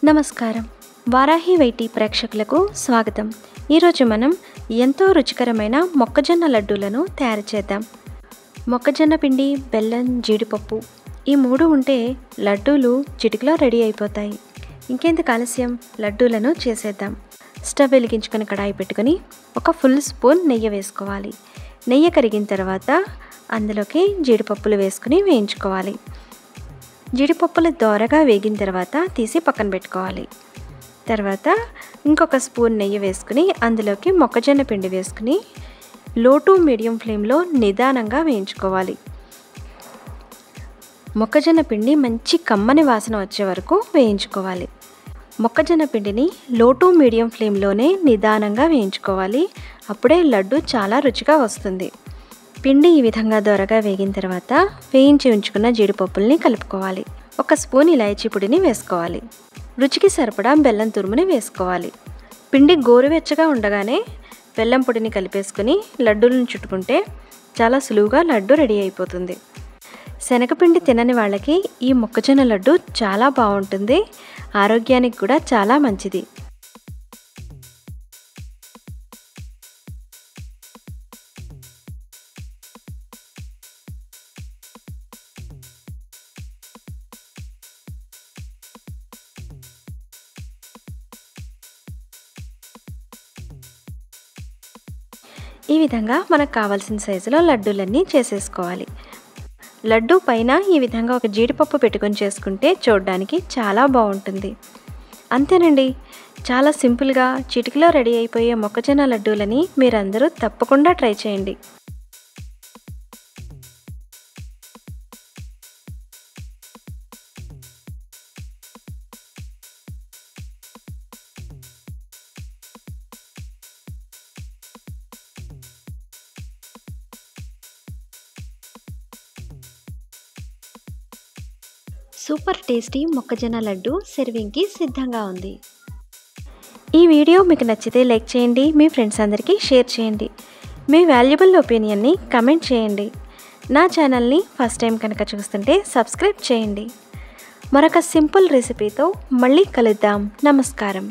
నమస్కారం. వారాహి వైటీ ప్రేక్షకులకు స్వాగతం. ఈరోజు మనం ఎంతో రుచికరమైన మొక్కజొన్న లడ్డూలను తయారు చేద్దాం. మొక్కజొన్న పిండి, బెల్లం, జీడిపప్పు ఈ మూడు ఉంటే లడ్డూలు చిటికలో రెడీ అయిపోతాయి. ఇంకెందుకు ఆలస్యం, లడ్డూలను చేసేద్దాం. స్టవ్ వెలిగించుకొని కడాయి పెట్టుకొని ఒక ఫుల్ స్పూన్ నెయ్యి వేసుకోవాలి. నెయ్యి కరిగిన తర్వాత అందులోకి జీడిపప్పులు వేసుకుని వేయించుకోవాలి. జీడిపప్పులు దోరగా వేగిన తర్వాత తీసి పక్కన పెట్టుకోవాలి. తర్వాత ఇంకొక స్పూన్ నెయ్యి వేసుకుని అందులోకి మొక్కజొన్న పిండి వేసుకుని లో టు మీడియం ఫ్లేమ్లో నిదానంగా వేయించుకోవాలి. మొక్కజొన్న పిండి మంచి కమ్మని వాసన వచ్చే వరకు వేయించుకోవాలి. మొక్కజొన్న పిండిని లో టు మీడియం ఫ్లేమ్లోనే నిదానంగా వేయించుకోవాలి. అప్పుడే లడ్డు చాలా రుచిగా వస్తుంది. పిండి ఈ విధంగా దోరగా వేగిన తర్వాత వేయించి ఉంచుకున్న జీడిపప్పుల్ని కలుపుకోవాలి. ఒక స్పూన్ ఇలాచీ పొడిని వేసుకోవాలి. రుచికి సరిపడా బెల్లం తురుముని వేసుకోవాలి. పిండి గోరువెచ్చగా ఉండగానే బెల్లం పొడిని కలిపేసుకుని లడ్డూలను చుట్టుకుంటే చాలా సులువుగా లడ్డు రెడీ అయిపోతుంది. శనగపిండి తినని వాళ్ళకి ఈ మొక్కజొన్న లడ్డు చాలా బాగుంటుంది. ఆరోగ్యానికి కూడా చాలా మంచిది. ఈ విధంగా మనకు కావాల్సిన సైజులో లడ్డూలన్నీ చేసేసుకోవాలి. లడ్డు పైన ఈ విధంగా ఒక జీడిపప్పు పెట్టుకొని చేసుకుంటే చూడడానికి చాలా బాగుంటుంది. అంతేనండి, చాలా సింపుల్గా చిటికలో రెడీ అయిపోయే మొక్కజొన్న లడ్డూలని మీరందరూ తప్పకుండా ట్రై చేయండి. సూపర్ టేస్టీ మొక్కజొన్న లడ్డు సర్వింగ్కి సిద్ధంగా ఉంది. ఈ వీడియో మీకు నచ్చితే లైక్ చేయండి, మీ ఫ్రెండ్స్ అందరికీ షేర్ చేయండి. మీ వాల్యుబుల్ ఒపీనియన్ని కమెంట్ చేయండి. నా ఛానల్ని ఫస్ట్ టైం కనుక చూస్తుంటే సబ్స్క్రైబ్ చేయండి. మరొక సింపుల్ రెసిపీతో మళ్ళీ కలుద్దాం. నమస్కారం.